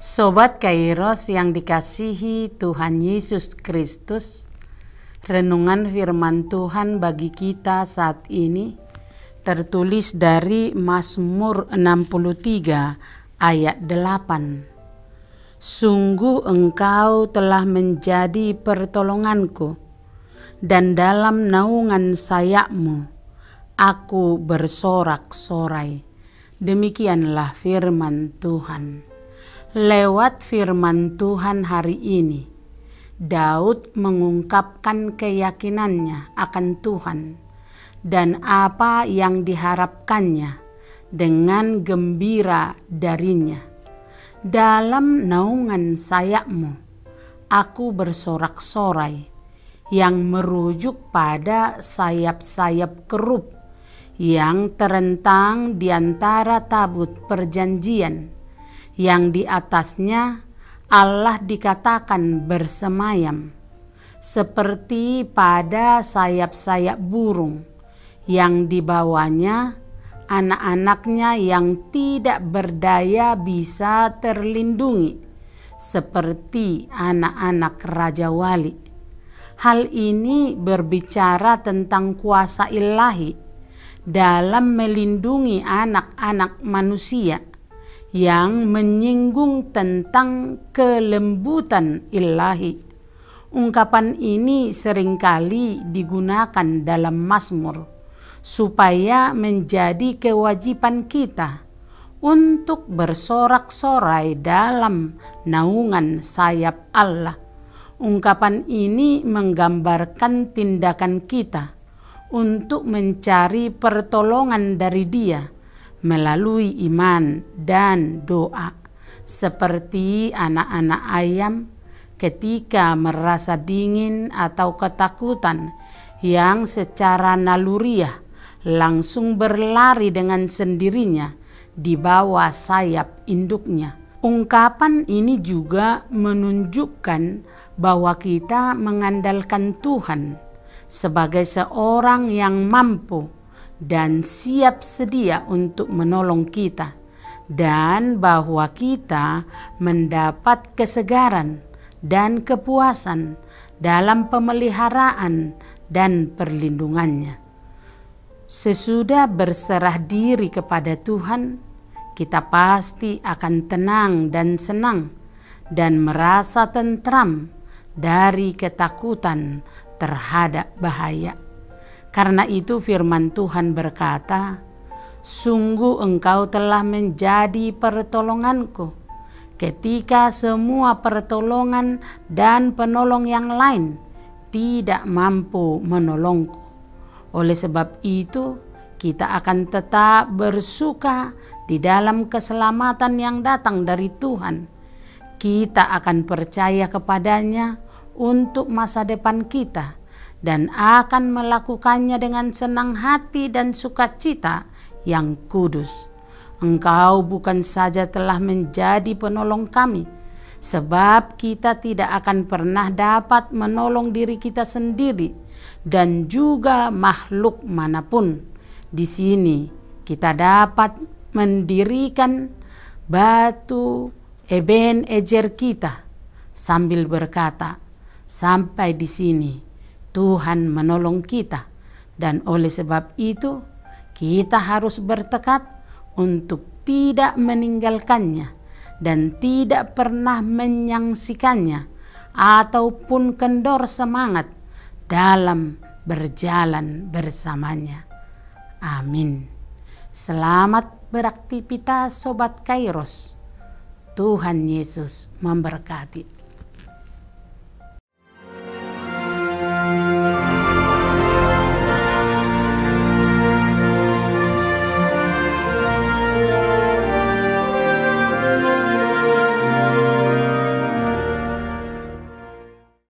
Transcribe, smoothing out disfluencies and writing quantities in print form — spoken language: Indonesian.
Sobat Kairos yang dikasihi Tuhan Yesus Kristus, renungan firman Tuhan bagi kita saat ini tertulis dari Mazmur 63 ayat 8. Sungguh Engkau telah menjadi pertolonganku, dan dalam naungan sayap-Mu aku bersorak-sorai. Demikianlah firman Tuhan. Lewat firman Tuhan hari ini, Daud mengungkapkan keyakinannya akan Tuhan dan apa yang diharapkannya dengan gembira darinya. Dalam naungan sayap-Mu aku bersorak-sorai, yang merujuk pada sayap-sayap kerub yang terentang di antara tabut perjanjian, yang di atasnya Allah dikatakan bersemayam, seperti pada sayap-sayap burung, yang di bawahnya anak-anaknya yang tidak berdaya bisa terlindungi, seperti anak-anak Raja Wali. Hal ini berbicara tentang kuasa ilahi dalam melindungi anak-anak manusia, yang menyinggung tentang kelembutan ilahi. Ungkapan ini seringkali digunakan dalam Mazmur supaya menjadi kewajiban kita untuk bersorak-sorai dalam naungan sayap Allah. Ungkapan ini menggambarkan tindakan kita untuk mencari pertolongan dari Dia melalui iman dan doa, seperti anak-anak ayam ketika merasa dingin atau ketakutan, yang secara naluriah langsung berlari dengan sendirinya di bawah sayap induknya. Ungkapan ini juga menunjukkan bahwa kita mengandalkan Tuhan sebagai seorang yang mampu dan siap sedia untuk menolong kita, dan bahwa kita mendapat kesegaran dan kepuasan dalam pemeliharaan dan perlindungannya. Sesudah berserah diri kepada Tuhan, kita pasti akan tenang dan senang dan merasa tentram dari ketakutan terhadap bahaya. Karena itu firman Tuhan berkata, sungguh Engkau telah menjadi pertolonganku, ketika semua pertolongan dan penolong yang lain tidak mampu menolongku. Oleh sebab itu, kita akan tetap bersuka di dalam keselamatan yang datang dari Tuhan. Kita akan percaya kepadanya untuk masa depan kita, dan akan melakukannya dengan senang hati dan sukacita yang kudus. Engkau bukan saja telah menjadi penolong kami, sebab kita tidak akan pernah dapat menolong diri kita sendiri dan juga makhluk manapun. Di sini kita dapat mendirikan batu Ebenezer kita sambil berkata, sampai di sini Tuhan menolong kita, dan oleh sebab itu kita harus bertekad untuk tidak meninggalkannya dan tidak pernah menyangsikannya ataupun kendor semangat dalam berjalan bersamanya. Amin. Selamat beraktivitas Sobat Kairos. Tuhan Yesus memberkati.